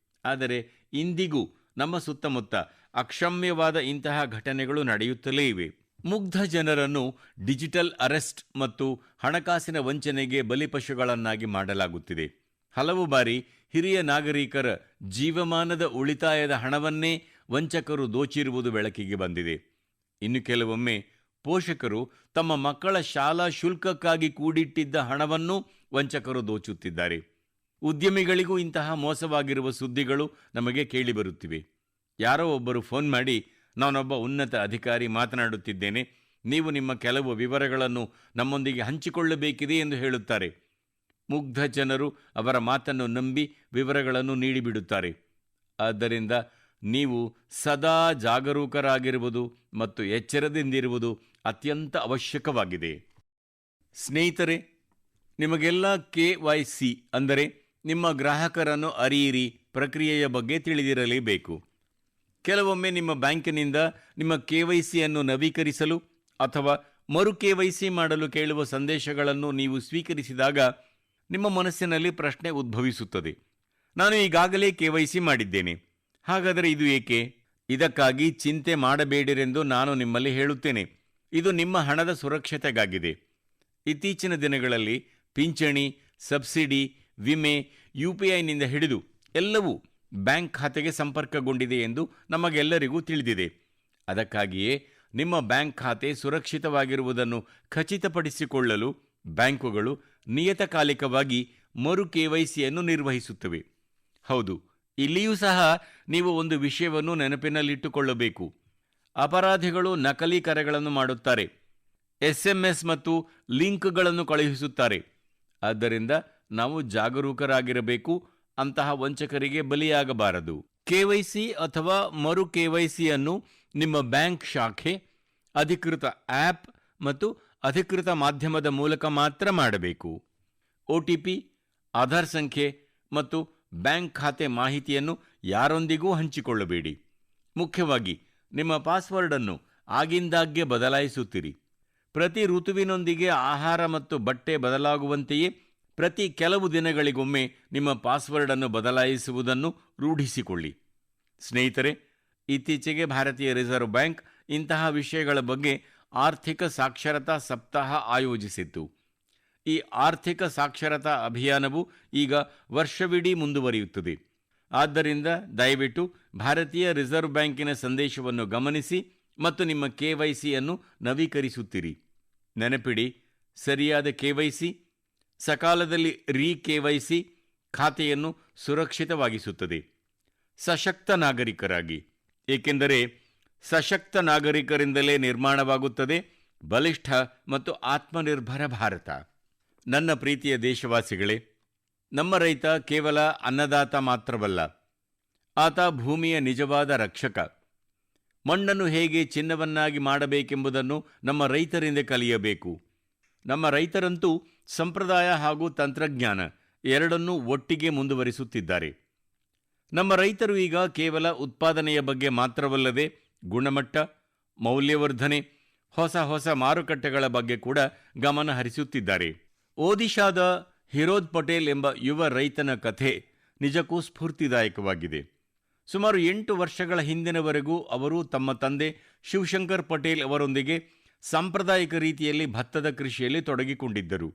ಆದರೆ ಇಂದಿಗೂ ನಮ್ಮ ಸುತ್ತಮುತ್ತ ಅಕ್ಷಮ್ಯವಾದ ಇಂತಹ ಘಟನೆಗಳು ನಡೆಯುತ್ತಲೇ ಇವೆ. ಮುಗ್ಧ ಜನರನ್ನು ಡಿಜಿಟಲ್ ಅರೆಸ್ಟ್ ಮತ್ತು ಹಣಕಾಸಿನ ವಂಚನೆಗೆ ಬಲಿಪಶುಗಳನ್ನಾಗಿ ಮಾಡಲಾಗುತ್ತಿದೆ. ಹಲವು ಬಾರಿ ಹಿರಿಯ ನಾಗರಿಕರ ಜೀವಮಾನದ ಉಳಿತಾಯದ ಹಣವನ್ನೇ ವಂಚಕರು ದೋಚಿರುವುದು ಬೆಳಕಿಗೆ ಬಂದಿದೆ. ಇನ್ನು ಕೆಲವೊಮ್ಮೆ ಪೋಷಕರು ತಮ್ಮ ಮಕ್ಕಳ ಶಾಲಾ ಶುಲ್ಕಕ್ಕಾಗಿ ಕೂಡಿಟ್ಟಿದ್ದ ಹಣವನ್ನು ವಂಚಕರು ದೋಚುತ್ತಿದ್ದಾರೆ. ಉದ್ಯಮಿಗಳಿಗೂ ಇಂತಹ ಮೋಸವಾಗಿರುವ ಸುದ್ದಿಗಳು ನಮಗೆ ಕೇಳಿಬರುತ್ತಿವೆ. ಯಾರೋ ಒಬ್ಬರು ಫೋನ್ ಮಾಡಿ, ನಾನೊಬ್ಬ ಉನ್ನತ ಅಧಿಕಾರಿ ಮಾತನಾಡುತ್ತಿದ್ದೇನೆ, ನೀವು ನಿಮ್ಮ ಕೆಲವು ವಿವರಗಳನ್ನು ನಮ್ಮೊಂದಿಗೆ ಹಂಚಿಕೊಳ್ಳಬೇಕಿದೆ ಎಂದು ಹೇಳುತ್ತಾರೆ. ಮುಗ್ಧ ಜನರು ಅವರ ಮಾತನ್ನು ನಂಬಿ ವಿವರಗಳನ್ನು ನೀಡಿಬಿಡುತ್ತಾರೆ. ಆದ್ದರಿಂದ ನೀವು ಸದಾ ಜಾಗರೂಕರಾಗಿರುವುದು ಮತ್ತು ಎಚ್ಚರದಿಂದಿರುವುದು ಅತ್ಯಂತ ಅವಶ್ಯಕವಾಗಿದೆ. ಸ್ನೇಹಿತರೆ, ನಿಮಗೆಲ್ಲ KYC ಅಂದರೆ ನಿಮ್ಮ ಗ್ರಾಹಕರನ್ನು ಅರಿಯಿರಿ ಪ್ರಕ್ರಿಯೆಯ ಬಗ್ಗೆ ತಿಳಿದಿರಲೇಬೇಕು. ಕೆಲವೊಮ್ಮೆ ನಿಮ್ಮ ಬ್ಯಾಂಕಿನಿಂದ ನಿಮ್ಮ KYCಯನ್ನು ನವೀಕರಿಸಲು ಅಥವಾ ಮರು KYC ಮಾಡಲು ಕೇಳುವ ಸಂದೇಶಗಳನ್ನು ನೀವು ಸ್ವೀಕರಿಸಿದಾಗ ನಿಮ್ಮ ಮನಸ್ಸಿನಲ್ಲಿ ಪ್ರಶ್ನೆ ಉದ್ಭವಿಸುತ್ತದೆ. ನಾನು ಈಗಾಗಲೇ KYC ಮಾಡಿದ್ದೇನೆ, ಹಾಗಾದರೆ ಇದು ಏಕೆ? ಇದಕ್ಕಾಗಿ ಚಿಂತೆ ಮಾಡಬೇಡಿರೆಂದು ನಾನು ನಿಮ್ಮಲ್ಲಿ ಹೇಳುತ್ತೇನೆ. ಇದು ನಿಮ್ಮ ಹಣದ ಸುರಕ್ಷತೆಗಾಗಿದೆ. ಇತ್ತೀಚಿನ ದಿನಗಳಲ್ಲಿ ಪಿಂಚಣಿ, ಸಬ್ಸಿಡಿ, ವಿಮೆ, UPIನಿಂದ ಹಿಡಿದು ಎಲ್ಲವೂ ಬ್ಯಾಂಕ್ ಖಾತೆಗೆ ಸಂಪರ್ಕಗೊಂಡಿದೆ ಎಂದು ನಮಗೆಲ್ಲರಿಗೂ ತಿಳಿದಿದೆ. ಅದಕ್ಕಾಗಿಯೇ ನಿಮ್ಮ ಬ್ಯಾಂಕ್ ಖಾತೆ ಸುರಕ್ಷಿತವಾಗಿರುವುದನ್ನು ಖಚಿತಪಡಿಸಿಕೊಳ್ಳಲು ಬ್ಯಾಂಕುಗಳು ನಿಯತಕಾಲಿಕವಾಗಿ ಮರು KYCಯನ್ನು ನಿರ್ವಹಿಸುತ್ತವೆ. ಹೌದು, ಇಲ್ಲಿಯೂ ಸಹ ನೀವು ಒಂದು ವಿಷಯವನ್ನು ನೆನಪಿನಲ್ಲಿಟ್ಟುಕೊಳ್ಳಬೇಕು. ಅಪರಾಧಿಗಳು ನಕಲಿ ಕರೆಗಳನ್ನು ಮಾಡುತ್ತಾರೆ, SMS ಮತ್ತು ಲಿಂಕ್ಗಳನ್ನು ಕಳುಹಿಸುತ್ತಾರೆ. ಆದ್ದರಿಂದ ನಾವು ಜಾಗರೂಕರಾಗಿರಬೇಕು, ಅಂತಹ ವಂಚಕರಿಗೆ ಬಲಿಯಾಗಬಾರದು. KYC ಅಥವಾ ಮರು KYCಯನ್ನು ನಿಮ್ಮ ಬ್ಯಾಂಕ್ ಶಾಖೆ, ಅಧಿಕೃತ ಆ್ಯಪ್ ಮತ್ತು ಅಧಿಕೃತ ಮಾಧ್ಯಮದ ಮೂಲಕ ಮಾತ್ರ ಮಾಡಬೇಕು. OTP, ಆಧಾರ್ ಸಂಖ್ಯೆ ಮತ್ತು ಬ್ಯಾಂಕ್ ಖಾತೆ ಮಾಹಿತಿಯನ್ನು ಯಾರೊಂದಿಗೂ ಹಂಚಿಕೊಳ್ಳಬೇಡಿ. ಮುಖ್ಯವಾಗಿ ನಿಮ್ಮ ಪಾಸ್ವರ್ಡ್ ಅನ್ನು ಆಗಿಂದಾಗ್ಗೆ ಬದಲಾಯಿಸುತ್ತಿರಿ. ಪ್ರತಿ ಋತುವಿನೊಂದಿಗೆ ಆಹಾರ ಮತ್ತು ಬಟ್ಟೆ ಬದಲಾಗುವಂತೆಯೇ ಪ್ರತಿ ಕೆಲವು ದಿನಗಳಿಗೊಮ್ಮೆ ನಿಮ್ಮ ಪಾಸ್ವರ್ಡ್ ಅನ್ನು ಬದಲಾಯಿಸುವುದನ್ನು ರೂಢಿಸಿಕೊಳ್ಳಿ. ಸ್ನೇಹಿತರೆ, ಇತ್ತೀಚೆಗೆ ಭಾರತೀಯ ರಿಸರ್ವ್ ಬ್ಯಾಂಕ್ ಇಂತಹ ವಿಷಯಗಳ ಬಗ್ಗೆ ಆರ್ಥಿಕ ಸಾಕ್ಷರತಾ ಸಪ್ತಾಹ ಆಯೋಜಿಸಿತ್ತು. ಈ ಆರ್ಥಿಕ ಸಾಕ್ಷರತಾ ಅಭಿಯಾನವು ಈಗ ವರ್ಷವಿಡೀ ಮುಂದುವರಿಯುತ್ತದೆ. ಆದ್ದರಿಂದ ದಯವಿಟ್ಟು ಭಾರತೀಯ ರಿಸರ್ವ್ ಬ್ಯಾಂಕಿನ ಸಂದೇಶವನ್ನು ಗಮನಿಸಿ ಮತ್ತು ನಿಮ್ಮ KYCಯನ್ನು ನವೀಕರಿಸುತ್ತಿರಿ. ನೆನಪಿಡಿ, ಸರಿಯಾದ KYC, ಸಕಾಲದಲ್ಲಿ KYC ಖಾತೆಯನ್ನು ಸುರಕ್ಷಿತವಾಗಿಸುತ್ತದೆ. ಸಶಕ್ತ ನಾಗರಿಕರಾಗಿ, ಏಕೆಂದರೆ ಸಶಕ್ತ ನಾಗರಿಕರಿಂದಲೇ ನಿರ್ಮಾಣವಾಗುತ್ತದೆ ಬಲಿಷ್ಠ ಮತ್ತು ಆತ್ಮನಿರ್ಭರ ಭಾರತ. ನನ್ನ ಪ್ರೀತಿಯ ದೇಶವಾಸಿಗಳೇ, ನಮ್ಮ ರೈತ ಕೇವಲ ಅನ್ನದಾತ ಮಾತ್ರವಲ್ಲ, ಆತ ಭೂಮಿಯ ನಿಜವಾದ ರಕ್ಷಕ. ಮಣ್ಣನ್ನು ಹೇಗೆ ಚಿನ್ನವನ್ನಾಗಿ ಮಾಡಬೇಕೆಂಬುದನ್ನು ನಮ್ಮ ರೈತರಿಂದ ಕಲಿಯಬೇಕು. ನಮ್ಮ ರೈತರಂತೂ ಸಂಪ್ರದಾಯ ಹಾಗೂ ತಂತ್ರಜ್ಞಾನ ಎರಡನ್ನೂ ಒಟ್ಟಿಗೆ ಮುಂದುವರಿಸುತ್ತಿದ್ದಾರೆ. ನಮ್ಮ ರೈತರು ಈಗ ಕೇವಲ ಉತ್ಪಾದನೆಯ ಬಗ್ಗೆ ಮಾತ್ರವಲ್ಲದೆ ಗುಣಮಟ್ಟ, ಮೌಲ್ಯವರ್ಧನೆ, ಹೊಸ ಹೊಸ ಮಾರುಕಟ್ಟೆಗಳ ಬಗ್ಗೆ ಕೂಡ ಗಮನ ಹರಿಸುತ್ತಿದ್ದಾರೆ. ಒಡಿಶಾದ ಹಿರೋದ್ ಪಟೇಲ್ ಎಂಬ ಯುವ ರೈತನ ಕಥೆ ನಿಜಕ್ಕೂ ಸ್ಫೂರ್ತಿದಾಯಕವಾಗಿದೆ. ಸುಮಾರು 8 ವರ್ಷಗಳ ಹಿಂದಿನವರೆಗೂ ಅವರು ತಮ್ಮ ತಂದೆ ಶಿವಶಂಕರ್ ಪಟೇಲ್ ಅವರೊಂದಿಗೆ ಸಾಂಪ್ರದಾಯಿಕ ರೀತಿಯಲ್ಲಿ ಭತ್ತದ ಕೃಷಿಯಲ್ಲಿ ತೊಡಗಿಕೊಂಡಿದ್ದರು.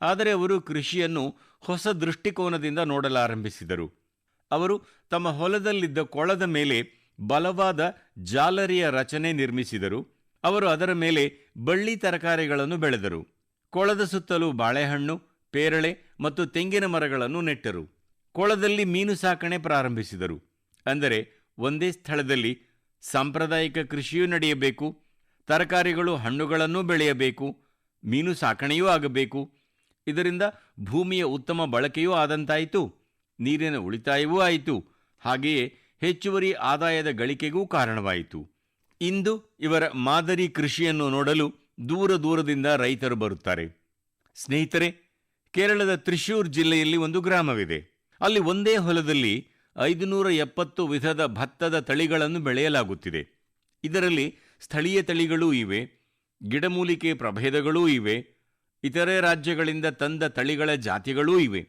ಆದರೆ ಅವರು ಕೃಷಿಯನ್ನು ಹೊಸ ದೃಷ್ಟಿಕೋನದಿಂದ ನೋಡಲಾರಂಭಿಸಿದರು. ಅವರು ತಮ್ಮ ಹೊಲದಲ್ಲಿದ್ದ ಕೊಳದ ಮೇಲೆ ಬಲವಾದ ಜಾಲರಿಯ ರಚನೆ ನಿರ್ಮಿಸಿದರು. ಅವರು ಅದರ ಮೇಲೆ ಬಳ್ಳಿ ತರಕಾರಿಗಳನ್ನು ಬೆಳೆದರು. ಕೊಳದ ಸುತ್ತಲೂ ಬಾಳೆಹಣ್ಣು, ಪೇರಳೆ ಮತ್ತು ತೆಂಗಿನ ಮರಗಳನ್ನು ನೆಟ್ಟರು. ಕೊಳದಲ್ಲಿ ಮೀನು ಸಾಕಣೆ ಪ್ರಾರಂಭಿಸಿದರು. ಅಂದರೆ ಒಂದೇ ಸ್ಥಳದಲ್ಲಿ ಸಾಂಪ್ರದಾಯಿಕ ಕೃಷಿಯೂ ನಡೆಯಬೇಕು, ತರಕಾರಿಗಳು ಹಣ್ಣುಗಳನ್ನೂ ಬೆಳೆಯಬೇಕು, ಮೀನು ಸಾಕಣೆಯೂ ಆಗಬೇಕು. ಇದರಿಂದ ಭೂಮಿಯ ಉತ್ತಮ ಬಳಕೆಯೂ ಆದಂತಾಯಿತು, ನೀರಿನ ಉಳಿತಾಯವೂ ಆಯಿತು, ಹಾಗೆಯೇ ಹೆಚ್ಚುವರಿ ಆದಾಯದ ಗಳಿಕೆಗೂ ಕಾರಣವಾಯಿತು. ಇಂದು ಇವರ ಮಾದರಿ ಕೃಷಿಯನ್ನು ನೋಡಲು ದೂರ ದೂರದಿಂದ ರೈತರು ಬರುತ್ತಾರೆ. ಸ್ನೇಹಿತರೆ, ಕೇರಳದ ತ್ರಿಶೂರ್ ಜಿಲ್ಲೆಯಲ್ಲಿ ಒಂದು ಗ್ರಾಮವಿದೆ. ಅಲ್ಲಿ ಒಂದೇ ಹೊಲದಲ್ಲಿ 570 ವಿಧದ ಭತ್ತದ ತಳಿಗಳನ್ನು ಬೆಳೆಯಲಾಗುತ್ತಿದೆ. ಇದರಲ್ಲಿ ಸ್ಥಳೀಯ ತಳಿಗಳೂ ಇವೆ, ಗಿಡಮೂಲಿಕೆ ಪ್ರಭೇದಗಳೂ ಇವೆ, ಇತರೆ ರಾಜ್ಯಗಳಿಂದ ತಂದ ತಳಿಗಳ ಜಾತಿಗಳೂ ಇವೆ.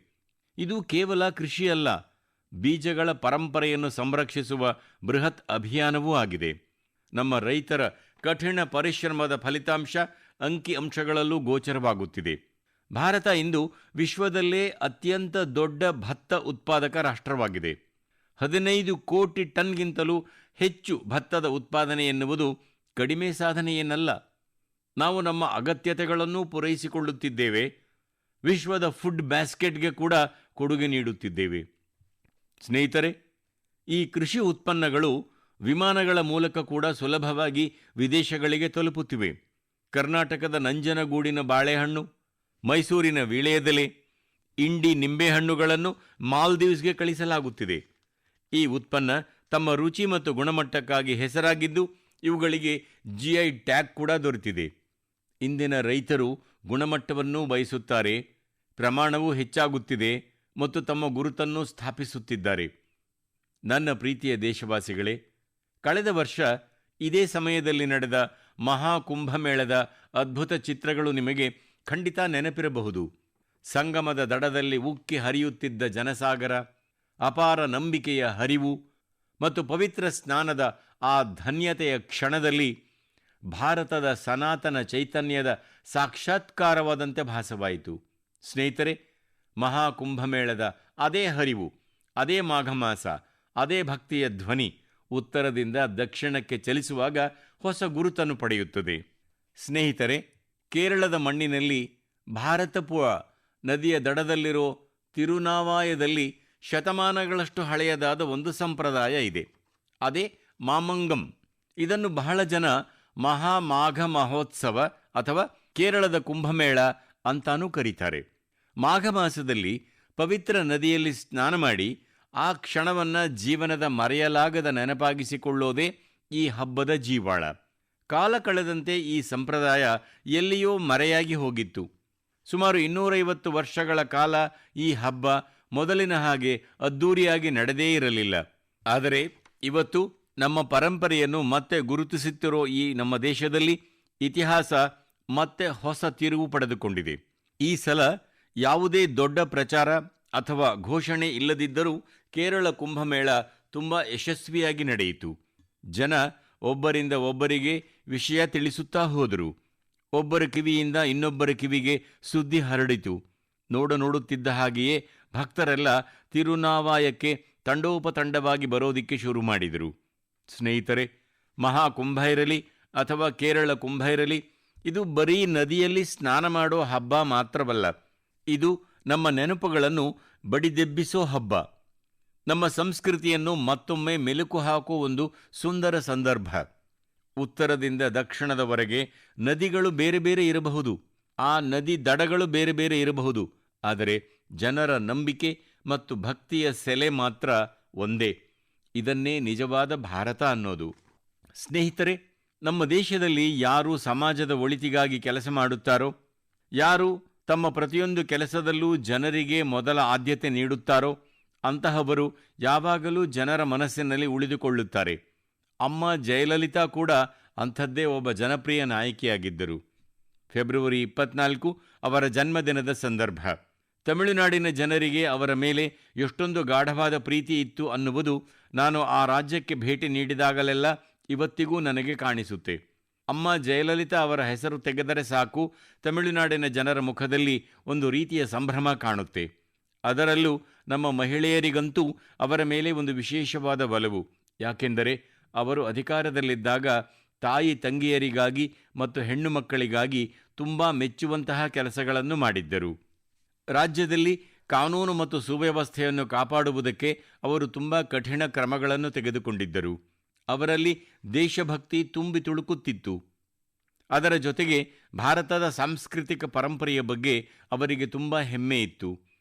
ಇದು ಕೇವಲ ಕೃಷಿಯಲ್ಲ, ಬೀಜಗಳ ಪರಂಪರೆಯನ್ನು ಸಂರಕ್ಷಿಸುವ ಬೃಹತ್ ಅಭಿಯಾನವೂ ಆಗಿದೆ. ನಮ್ಮ ರೈತರ ಕಠಿಣ ಪರಿಶ್ರಮದ ಫಲಿತಾಂಶ ಅಂಕಿ ಅಂಶಗಳಲ್ಲೂ ಗೋಚರವಾಗುತ್ತಿದೆ. ಭಾರತ ಇಂದು ವಿಶ್ವದಲ್ಲೇ ಅತ್ಯಂತ ದೊಡ್ಡ ಭತ್ತ ಉತ್ಪಾದಕ ರಾಷ್ಟ್ರವಾಗಿದೆ. 15 ಕೋಟಿ ಟನ್ಗಿಂತಲೂ ಹೆಚ್ಚು ಭತ್ತದ ಉತ್ಪಾದನೆ ಎನ್ನುವುದು ಕಡಿಮೆ ಸಾಧನೆಯೇನಲ್ಲ. ನಾವು ನಮ್ಮ ಅಗತ್ಯತೆಗಳನ್ನೂ ಪೂರೈಸಿಕೊಳ್ಳುತ್ತಿದ್ದೇವೆ, ವಿಶ್ವದ ಫುಡ್ ಬ್ಯಾಸ್ಕೆಟ್ಗೆ ಕೂಡ ಕೊಡುಗೆ ನೀಡುತ್ತಿದ್ದೇವೆ. ಸ್ನೇಹಿತರೆ, ಈ ಕೃಷಿ ಉತ್ಪನ್ನಗಳು ವಿಮಾನಗಳ ಮೂಲಕ ಕೂಡ ಸುಲಭವಾಗಿ ವಿದೇಶಗಳಿಗೆ ತಲುಪುತ್ತಿವೆ. ಕರ್ನಾಟಕದ ನಂಜನಗೂಡಿನ ಬಾಳೆಹಣ್ಣು, ಮೈಸೂರಿನ ವೀಳ್ಯದೆಲೆ, ಇಂಡಿ ನಿಂಬೆಹಣ್ಣುಗಳನ್ನು ಮಾಲ್ದೀವ್ಸ್ಗೆ ಕಳಿಸಲಾಗುತ್ತಿದೆ. ಈ ಉತ್ಪನ್ನ ತಮ್ಮ ರುಚಿ ಮತ್ತು ಗುಣಮಟ್ಟಕ್ಕಾಗಿ ಹೆಸರಾಗಿದ್ದು, ಇವುಗಳಿಗೆ GI ಟ್ಯಾಗ್ ಕೂಡ ದೊರೆತಿದೆ. ಇಂದಿನ ರೈತರು ಗುಣಮಟ್ಟವನ್ನೂ ಬಯಸುತ್ತಾರೆ, ಪ್ರಮಾಣವೂ ಹೆಚ್ಚಾಗುತ್ತಿದೆ ಮತ್ತು ತಮ್ಮ ಗುರುತನ್ನು ಸ್ಥಾಪಿಸುತ್ತಿದ್ದಾರೆ. ನನ್ನ ಪ್ರೀತಿಯ ದೇಶವಾಸಿಗಳೇ, ಕಳೆದ ವರ್ಷ ಇದೇ ಸಮಯದಲ್ಲಿ ನಡೆದ ಮಹಾಕುಂಭಮೇಳದ ಅದ್ಭುತ ಚಿತ್ರಗಳು ನಿಮಗೆ ಖಂಡಿತ ನೆನಪಿರಬಹುದು. ಸಂಗಮದ ದಡದಲ್ಲಿ ಉಕ್ಕಿ ಹರಿಯುತ್ತಿದ್ದ ಜನಸಾಗರ, ಅಪಾರ ನಂಬಿಕೆಯ ಹರಿವು ಮತ್ತು ಪವಿತ್ರ ಸ್ನಾನದ ಆ ಧನ್ಯತೆಯ ಕ್ಷಣದಲ್ಲಿ ಭಾರತದ ಸನಾತನ ಚೈತನ್ಯದ ಸಾಕ್ಷಾತ್ಕಾರವಾದಂತೆ ಭಾಸವಾಯಿತು. ಸ್ನೇಹಿತರೆ, ಮಹಾಕುಂಭಮೇಳದ ಅದೇ ಹರಿವು, ಅದೇ ಮಾಘಮಾಸ, ಅದೇ ಭಕ್ತಿಯ ಧ್ವನಿ ಉತ್ತರದಿಂದ ದಕ್ಷಿಣಕ್ಕೆ ಚಲಿಸುವಾಗ ಹೊಸ ಗುರುತನ್ನು ಪಡೆಯುತ್ತದೆ. ಸ್ನೇಹಿತರೆ, ಕೇರಳದ ಮಣ್ಣಿನಲ್ಲಿ ಭಾರತಪುಳ ನದಿಯ ದಡದಲ್ಲಿರೋ ತಿರುನಾವಾಯದಲ್ಲಿ ಶತಮಾನಗಳಷ್ಟು ಹಳೆಯದಾದ ಒಂದು ಸಂಪ್ರದಾಯ ಇದೆ. ಅದೇ ಮಾಮಂಗಂ. ಇದನ್ನು ಬಹಳ ಜನ ಮಹಾಮಾಘ ಮಹೋತ್ಸವ ಅಥವಾ ಕೇರಳದ ಕುಂಭಮೇಳ ಅಂತಾನೂ ಕರೀತಾರೆ. ಮಾಘ ಮಾಸದಲ್ಲಿ ಪವಿತ್ರ ನದಿಯಲ್ಲಿ ಸ್ನಾನ ಮಾಡಿ ಆ ಕ್ಷಣವನ್ನು ಜೀವನದ ಮರೆಯಲಾಗದ ನೆನಪಾಗಿಸಿಕೊಳ್ಳೋದೇ ಈ ಹಬ್ಬದ ಜೀವಾಳ. ಕಾಲ ಕಳೆದಂತೆ ಈ ಸಂಪ್ರದಾಯ ಎಲ್ಲಿಯೋ ಮರೆಯಾಗಿ ಹೋಗಿತ್ತು. ಸುಮಾರು 250 ವರ್ಷಗಳ ಕಾಲ ಈ ಹಬ್ಬ ಮೊದಲಿನ ಹಾಗೆ ಅದ್ದೂರಿಯಾಗಿ ನಡೆದೇ ಇರಲಿಲ್ಲ. ಆದರೆ ಇವತ್ತು ನಮ್ಮ ಪರಂಪರೆಯನ್ನು ಮತ್ತೆ ಗುರುತಿಸುತ್ತಿರೋ ಈ ನಮ್ಮ ದೇಶದಲ್ಲಿ ಇತಿಹಾಸ ಮತ್ತೆ ಹೊಸ ತಿರುವು ಪಡೆದುಕೊಂಡಿದೆ. ಈ ಸಲ ಯಾವುದೇ ದೊಡ್ಡ ಪ್ರಚಾರ ಅಥವಾ ಘೋಷಣೆ ಇಲ್ಲದಿದ್ದರೂ ಕೇರಳ ಕುಂಭಮೇಳ ತುಂಬ ಯಶಸ್ವಿಯಾಗಿ ನಡೆಯಿತು. ಜನ ಒಬ್ಬರಿಂದ ಒಬ್ಬರಿಗೆ ವಿಷಯ ತಿಳಿಸುತ್ತಾ ಹೋದರು. ಒಬ್ಬರ ಕಿವಿಯಿಂದ ಇನ್ನೊಬ್ಬರ ಕಿವಿಗೆ ಸುದ್ದಿ ಹರಡಿತು. ನೋಡುತ್ತಿದ್ದ ಹಾಗೆಯೇ ಭಕ್ತರೆಲ್ಲ ತಿರುನಾವಾಯಕ್ಕೆ ತಂಡೋಪತಂಡವಾಗಿ ಬರೋದಿಕ್ಕೆ ಶುರು ಮಾಡಿದರು. ಸ್ನೇಹಿತರೆ, ಮಹಾಕುಂಭ ಇರಲಿ ಅಥವಾ ಕೇರಳ ಕುಂಭ ಇರಲಿ, ಇದು ಬರೀ ನದಿಯಲ್ಲಿ ಸ್ನಾನ ಮಾಡೋ ಹಬ್ಬ ಮಾತ್ರವಲ್ಲ. ಇದು ನಮ್ಮ ನೆನಪುಗಳನ್ನು ಬಡಿದೆಬ್ಬಿಸೋ ಹಬ್ಬ. ನಮ್ಮ ಸಂಸ್ಕೃತಿಯನ್ನು ಮತ್ತೊಮ್ಮೆ ಮೆಲುಕು ಹಾಕೋ ಒಂದು ಸುಂದರ ಸಂದರ್ಭ. ಉತ್ತರದಿಂದ ದಕ್ಷಿಣದವರೆಗೆ ನದಿಗಳು ಬೇರೆ ಬೇರೆ ಇರಬಹುದು, ಆ ನದಿ ದಡಗಳು ಬೇರೆ ಬೇರೆ ಇರಬಹುದು, ಆದರೆ ಜನರ ನಂಬಿಕೆ ಮತ್ತು ಭಕ್ತಿಯ ಸೆಲೆ ಮಾತ್ರ ಒಂದೇ. ಇದನ್ನೇ ನಿಜವಾದ ಭಾರತ ಅನ್ನೋದು. ಸ್ನೇಹಿತರೆ, ನಮ್ಮ ದೇಶದಲ್ಲಿ ಯಾರು ಸಮಾಜದ ಒಳಿತಿಗಾಗಿ ಕೆಲಸ ಮಾಡುತ್ತಾರೋ, ಯಾರು ತಮ್ಮ ಪ್ರತಿಯೊಂದು ಕೆಲಸದಲ್ಲೂ ಜನರಿಗೆ ಮೊದಲ ಆದ್ಯತೆ ನೀಡುತ್ತಾರೋ ಅಂತಹವರು ಯಾವಾಗಲೂ ಜನರ ಮನಸ್ಸಿನಲ್ಲಿ ಉಳಿದುಕೊಳ್ಳುತ್ತಾರೆ. ಅಮ್ಮ ಜಯಲಲಿತಾ ಕೂಡ ಅಂಥದ್ದೇ ಒಬ್ಬ ಜನಪ್ರಿಯ ನಾಯಕಿಯಾಗಿದ್ದರು. ಫೆಬ್ರವರಿ 24 ಅವರ ಜನ್ಮದಿನದ ಸಂದರ್ಭ. ತಮಿಳುನಾಡಿನ ಜನರಿಗೆ ಅವರ ಮೇಲೆ ಎಷ್ಟೊಂದು ಗಾಢವಾದ ಪ್ರೀತಿ ಇತ್ತು ಅನ್ನುವುದು ನಾನು ಆ ರಾಜ್ಯಕ್ಕೆ ಭೇಟಿ ನೀಡಿದಾಗಲೆಲ್ಲ ಇವತ್ತಿಗೂ ನನಗೆ ಕಾಣಿಸುತ್ತೆ. ಅಮ್ಮ ಜಯಲಲಿತಾ ಅವರ ಹೆಸರು ತೆಗೆದರೆ ಸಾಕು, ತಮಿಳುನಾಡಿನ ಜನರ ಮುಖದಲ್ಲಿ ಒಂದು ರೀತಿಯ ಸಂಭ್ರಮ ಕಾಣುತ್ತೆ. ಅದರಲ್ಲೂ ನಮ್ಮ ಮಹಿಳೆಯರಿಗಂತೂ ಅವರ ಮೇಲೆ ಒಂದು ವಿಶೇಷವಾದ ಒಲವು. ಯಾಕೆಂದರೆ ಅವರು ಅಧಿಕಾರದಲ್ಲಿದ್ದಾಗ ತಾಯಿ ತಂಗಿಯರಿಗಾಗಿ ಮತ್ತು ಹೆಣ್ಣು ಮಕ್ಕಳಿಗಾಗಿ ತುಂಬ ಮೆಚ್ಚುವಂತಹ ಕೆಲಸಗಳನ್ನು ಮಾಡಿದ್ದರು. ರಾಜ್ಯದಲ್ಲಿ ಕಾನೂನು ಮತ್ತು ಸುವ್ಯವಸ್ಥೆಯನ್ನು ಕಾಪಾಡುವುದಕ್ಕೆ ಅವರು ತುಂಬ ಕಠಿಣ ಕ್ರಮಗಳನ್ನು ತೆಗೆದುಕೊಂಡಿದ್ದರು. ಅವರಲ್ಲಿ ದೇಶಭಕ್ತಿ ತುಂಬಿ ತುಳುಕುತ್ತಿತ್ತು. ಅದರ ಜೊತೆಗೆ ಭಾರತದ ಸಾಂಸ್ಕೃತಿಕ ಪರಂಪರೆಯ ಬಗ್ಗೆ ಅವರಿಗೆ ತುಂಬ ಹೆಮ್ಮೆ ಇತ್ತು.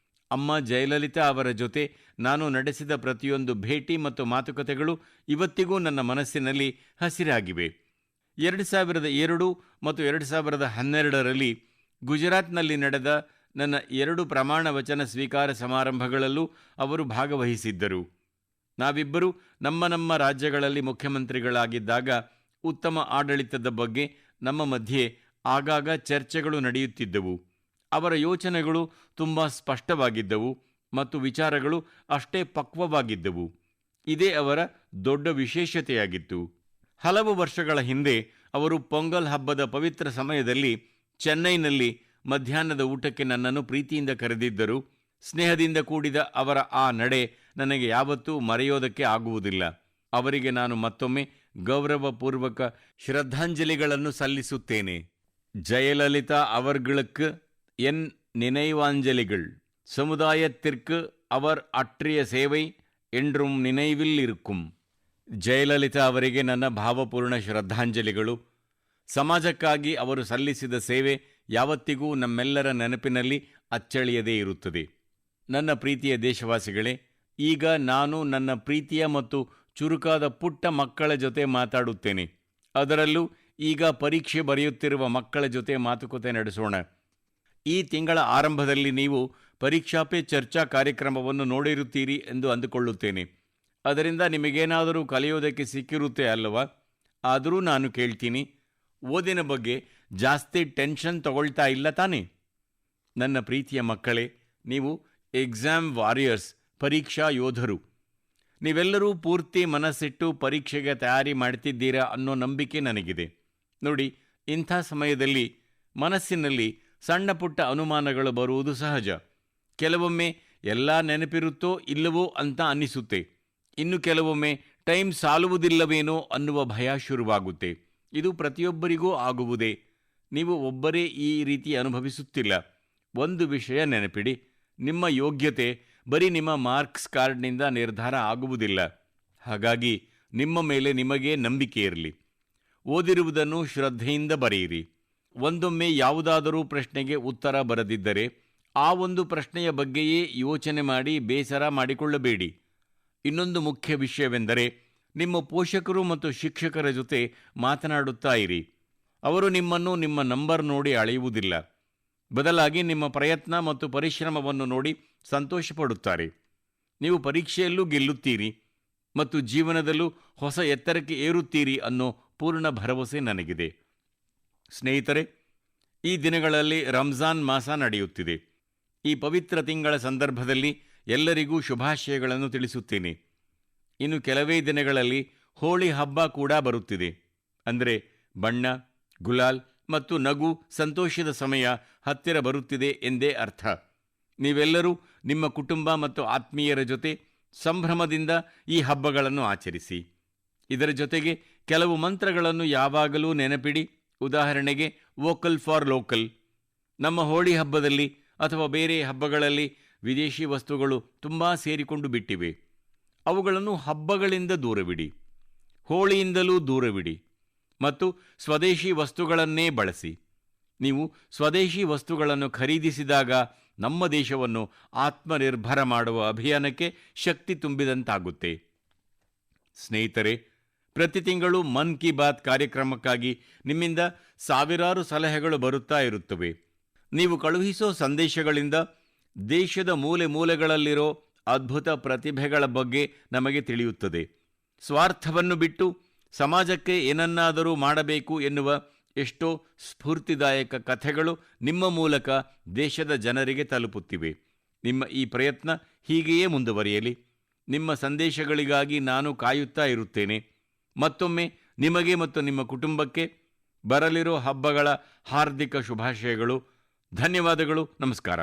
ಅಮ್ಮ ಜಯಲಲಿತಾ ಅವರ ಜೊತೆ ನಾನು ನಡೆಸಿದ ಪ್ರತಿಯೊಂದು ಭೇಟಿ ಮತ್ತು ಮಾತುಕತೆಗಳು ಇವತ್ತಿಗೂ ನನ್ನ ಮನಸ್ಸಿನಲ್ಲಿ ಹಸಿರಾಗಿವೆ. 2002 ಮತ್ತು 2012ರಲ್ಲಿ ಗುಜರಾತ್ನಲ್ಲಿ ನಡೆದ ನನ್ನ 2 ಪ್ರಮಾಣ ವಚನ ಸ್ವೀಕಾರ ಸಮಾರಂಭಗಳಲ್ಲೂ ಅವರು ಭಾಗವಹಿಸಿದ್ದರು. ನಾವಿಬ್ಬರು ನಮ್ಮ ರಾಜ್ಯಗಳಲ್ಲಿ ಮುಖ್ಯಮಂತ್ರಿಗಳಾಗಿದ್ದಾಗ ಉತ್ತಮ ಆಡಳಿತದ ಬಗ್ಗೆ ನಮ್ಮ ಮಧ್ಯೆ ಆಗಾಗ ಚರ್ಚೆಗಳು ನಡೆಯುತ್ತಿದ್ದವು. ಅವರ ಯೋಚನೆಗಳು ತುಂಬ ಸ್ಪಷ್ಟವಾಗಿದ್ದವು ಮತ್ತು ವಿಚಾರಗಳು ಅಷ್ಟೇ ಪಕ್ವವಾಗಿದ್ದವು. ಇದೇ ಅವರ ದೊಡ್ಡ ವಿಶೇಷತೆಯಾಗಿತ್ತು. ಹಲವು ವರ್ಷಗಳ ಹಿಂದೆ ಅವರು ಪೊಂಗಲ್ ಹಬ್ಬದ ಪವಿತ್ರ ಸಮಯದಲ್ಲಿ ಚೆನ್ನೈನಲ್ಲಿ ಮಧ್ಯಾಹ್ನದ ಊಟಕ್ಕೆ ನನ್ನನ್ನು ಪ್ರೀತಿಯಿಂದ ಕರೆದಿದ್ದರು. ಸ್ನೇಹದಿಂದ ಕೂಡಿದ ಅವರ ಆ ನಡೆ ನನಗೆ ಯಾವತ್ತೂ ಮರೆಯೋದಕ್ಕೆ ಆಗುವುದಿಲ್ಲ. ಅವರಿಗೆ ನಾನು ಮತ್ತೊಮ್ಮೆ ಗೌರವಪೂರ್ವಕ ಶ್ರದ್ಧಾಂಜಲಿಗಳನ್ನು ಸಲ್ಲಿಸುತ್ತೇನೆ. ஜெயலலிதா அவர்களுக்கு என் நினைவாஞ்சலிகள். சமுதாயத்திற்கு அவர் ஆற்றிய சேவை என்றும் நினைவில் இருக்கும். ಜಯಲಲಿತಾ ಅವರಿಗೆ ನನ್ನ ಭಾವಪೂರ್ಣ ಶ್ರದ್ಧಾಂಜಲಿಗಳು. ಸಮಾಜಕ್ಕಾಗಿ ಅವರು ಸಲ್ಲಿಸಿದ ಸೇವೆ ಯಾವತ್ತಿಗೂ ನಮ್ಮೆಲ್ಲರ ನೆನಪಿನಲ್ಲಿ ಅಚ್ಚಳಿಯದೇ ಇರುತ್ತದೆ. ನನ್ನ ಪ್ರೀತಿಯ ದೇಶವಾಸಿಗಳೇ, ಈಗ ನಾನು ನನ್ನ ಪ್ರೀತಿಯ ಮತ್ತು ಚುರುಕಾದ ಪುಟ್ಟ ಮಕ್ಕಳ ಜೊತೆ ಮಾತಾಡುತ್ತೇನೆ. ಅದರಲ್ಲೂ ಈಗ ಪರೀಕ್ಷೆ ಬರೆಯುತ್ತಿರುವ ಮಕ್ಕಳ ಜೊತೆ ಮಾತುಕತೆ ನಡೆಸೋಣ. ಈ ತಿಂಗಳ ಆರಂಭದಲ್ಲಿ ನೀವು ಪರೀಕ್ಷಾ ಪೇ ಚರ್ಚಾ ಕಾರ್ಯಕ್ರಮವನ್ನು ನೋಡಿರುತ್ತೀರಿ ಎಂದು ಅಂದುಕೊಳ್ಳುತ್ತೇನೆ. ಅದರಿಂದ ನಿಮಗೇನಾದರೂ ಕಲಿಯೋದಕ್ಕೆ ಸಿಕ್ಕಿರುತ್ತೆ ಅಲ್ಲವಾ? ಆದರೂ ನಾನು ಕೇಳ್ತೀನಿ, ಓದಿನ ಬಗ್ಗೆ ಜಾಸ್ತಿ ಟೆನ್ಷನ್ ತಗೊಳ್ತಾ ಇಲ್ಲ ತಾನೇ? ನನ್ನ ಪ್ರೀತಿಯ ಮಕ್ಕಳೇ, ನೀವು ಎಕ್ಸಾಮ್ ವಾರಿಯರ್ಸ್, ಪರೀಕ್ಷಾ ಯೋಧರು. ನೀವೆಲ್ಲರೂ ಪೂರ್ತಿ ಮನಸ್ಸಿಟ್ಟು ಪರೀಕ್ಷೆಗೆ ತಯಾರಿ ಮಾಡ್ತಿದ್ದೀರಾ ಅನ್ನೋ ನಂಬಿಕೆ ನನಗಿದೆ. ನೋಡಿ, ಇಂಥ ಸಮಯದಲ್ಲಿ ಮನಸ್ಸಿನಲ್ಲಿ ಸಣ್ಣ ಪುಟ್ಟ ಅನುಮಾನಗಳು ಬರುವುದು ಸಹಜ. ಕೆಲವೊಮ್ಮೆ ಎಲ್ಲ ನೆನಪಿರುತ್ತೋ ಇಲ್ಲವೋ ಅಂತ ಅನ್ನಿಸುತ್ತೆ. ಇನ್ನು ಕೆಲವೊಮ್ಮೆ ಟೈಮ್ ಸಾಲುವುದಿಲ್ಲವೇನೋ ಅನ್ನುವ ಭಯ ಶುರುವಾಗುತ್ತೆ. ಇದು ಪ್ರತಿಯೊಬ್ಬರಿಗೂ ಆಗುವುದೇ. ನೀವು ಒಬ್ಬರೇ ಈ ರೀತಿ ಅನುಭವಿಸುತ್ತಿಲ್ಲ. ಒಂದು ವಿಷಯ ನೆನಪಿಡಿ, ನಿಮ್ಮ ಯೋಗ್ಯತೆ ಬರೀ ನಿಮ್ಮ ಮಾರ್ಕ್ಸ್ ಕಾರ್ಡ್ನಿಂದ ನಿರ್ಧಾರ ಆಗುವುದಿಲ್ಲ. ಹಾಗಾಗಿ ನಿಮ್ಮ ಮೇಲೆ ನಿಮಗೇ ನಂಬಿಕೆ ಇರಲಿ. ಓದಿರುವುದನ್ನು ಶ್ರದ್ಧೆಯಿಂದ ಬರೆಯಿರಿ. ಒಂದೊಮ್ಮೆ ಯಾವುದಾದರೂ ಪ್ರಶ್ನೆಗೆ ಉತ್ತರ ಬರದಿದ್ದರೆ ಆ ಒಂದು ಪ್ರಶ್ನೆಯ ಬಗ್ಗೆಯೇ ಯೋಚನೆ ಮಾಡಿ ಬೇಸರ ಮಾಡಿಕೊಳ್ಳಬೇಡಿ. ಇನ್ನೊಂದು ಮುಖ್ಯ ವಿಷಯವೆಂದರೆ, ನಿಮ್ಮ ಪೋಷಕರು ಮತ್ತು ಶಿಕ್ಷಕರ ಜೊತೆ ಮಾತನಾಡುತ್ತಾ ಇರಿ. ಅವರು ನಿಮ್ಮನ್ನು ನಿಮ್ಮ ನಂಬರ್ ನೋಡಿ ಅಳೆಯುವುದಿಲ್ಲ. ಬದಲಾಗಿ ನಿಮ್ಮ ಪ್ರಯತ್ನ ಮತ್ತು ಪರಿಶ್ರಮವನ್ನು ನೋಡಿ ಸಂತೋಷಪಡುತ್ತಾರೆ. ನೀವು ಪರೀಕ್ಷೆಯಲ್ಲೂ ಗೆಲ್ಲುತ್ತೀರಿ ಮತ್ತು ಜೀವನದಲ್ಲೂ ಹೊಸ ಎತ್ತರಕ್ಕೆ ಏರುತ್ತೀರಿ ಅನ್ನೋ ಪೂರ್ಣ ಭರವಸೆ ನನಗಿದೆ. ಸ್ನೇಹಿತರೆ, ಈ ದಿನಗಳಲ್ಲಿ ರಂಜಾನ್ ಮಾಸ ನಡೆಯುತ್ತಿದೆ. ಈ ಪವಿತ್ರ ತಿಂಗಳ ಸಂದರ್ಭದಲ್ಲಿ ಎಲ್ಲರಿಗೂ ಶುಭಾಶಯಗಳನ್ನು ತಿಳಿಸುತ್ತೇನೆ. ಇನ್ನು ಕೆಲವೇ ದಿನಗಳಲ್ಲಿ ಹೋಳಿ ಹಬ್ಬ ಕೂಡ ಬರುತ್ತಿದೆ. ಅಂದರೆ ಬಣ್ಣ, ಗುಲಾಲ್ ಮತ್ತು ನಗು, ಸಂತೋಷದ ಸಮಯ ಹತ್ತಿರ ಬರುತ್ತಿದೆ ಎಂದೇ ಅರ್ಥ. ನೀವೆಲ್ಲರೂ ನಿಮ್ಮ ಕುಟುಂಬ ಮತ್ತು ಆತ್ಮೀಯರ ಜೊತೆ ಸಂಭ್ರಮದಿಂದ ಈ ಹಬ್ಬಗಳನ್ನು ಆಚರಿಸಿ. ಇದರ ಜೊತೆಗೆ ಕೆಲವು ಮಂತ್ರಗಳನ್ನು ಯಾವಾಗಲೂ ನೆನಪಿಡಿ. ಉದಾಹರಣೆಗೆ, ವೋಕಲ್ ಫಾರ್ ಲೋಕಲ್. ನಮ್ಮ ಹೋಳಿ ಹಬ್ಬದಲ್ಲಿ ಅಥವಾ ಬೇರೆ ಹಬ್ಬಗಳಲ್ಲಿ ವಿದೇಶಿ ವಸ್ತುಗಳು ತುಂಬ ಸೇರಿಕೊಂಡು ಬಿಟ್ಟಿವೆ. ಅವುಗಳನ್ನು ಹಬ್ಬಗಳಿಂದ ದೂರವಿಡಿ, ಹೋಳಿಯಿಂದಲೂ ದೂರವಿಡಿ ಮತ್ತು ಸ್ವದೇಶಿ ವಸ್ತುಗಳನ್ನೇ ಬಳಸಿ. ನೀವು ಸ್ವದೇಶಿ ವಸ್ತುಗಳನ್ನು ಖರೀದಿಸಿದಾಗ ನಮ್ಮ ದೇಶವನ್ನು ಆತ್ಮನಿರ್ಭರ ಮಾಡುವ ಅಭಿಯಾನಕ್ಕೆ ಶಕ್ತಿ ತುಂಬಿದಂತಾಗುತ್ತೆ. ಸ್ನೇಹಿತರೆ, ಪ್ರತಿ ತಿಂಗಳು ಮನ್ ಕಿ ಬಾತ್ ಕಾರ್ಯಕ್ರಮಕ್ಕಾಗಿ ನಿಮ್ಮಿಂದ ಸಾವಿರಾರು ಸಲಹೆಗಳು ಬರುತ್ತಾ ಇರುತ್ತವೆ. ನೀವು ಕಳುಹಿಸೋ ಸಂದೇಶಗಳಿಂದ ದೇಶದ ಮೂಲೆ ಮೂಲೆಗಳಲ್ಲಿರೋ ಅದ್ಭುತ ಪ್ರತಿಭೆಗಳ ಬಗ್ಗೆ ನಮಗೆ ತಿಳಿಯುತ್ತದೆ. ಸ್ವಾರ್ಥವನ್ನು ಬಿಟ್ಟು ಸಮಾಜಕ್ಕೆ ಏನನ್ನಾದರೂ ಮಾಡಬೇಕು ಎನ್ನುವ ಎಷ್ಟೋ ಸ್ಫೂರ್ತಿದಾಯಕ ಕಥೆಗಳು ನಿಮ್ಮ ಮೂಲಕ ದೇಶದ ಜನರಿಗೆ ತಲುಪುತ್ತಿವೆ. ನಿಮ್ಮ ಈ ಪ್ರಯತ್ನ ಹೀಗೆಯೇ ಮುಂದುವರಿಯಲಿ. ನಿಮ್ಮ ಸಂದೇಶಗಳಿಗಾಗಿ ನಾನು ಕಾಯುತ್ತಾ ಇರುತ್ತೇನೆ. ಮತ್ತೊಮ್ಮೆ ನಿಮಗೆ ಮತ್ತು ನಿಮ್ಮ ಕುಟುಂಬಕ್ಕೆ ಬರಲಿರೋ ಹಬ್ಬಗಳ ಹಾರ್ದಿಕ ಶುಭಾಶಯಗಳು. ಧನ್ಯವಾದಗಳು. ನಮಸ್ಕಾರ.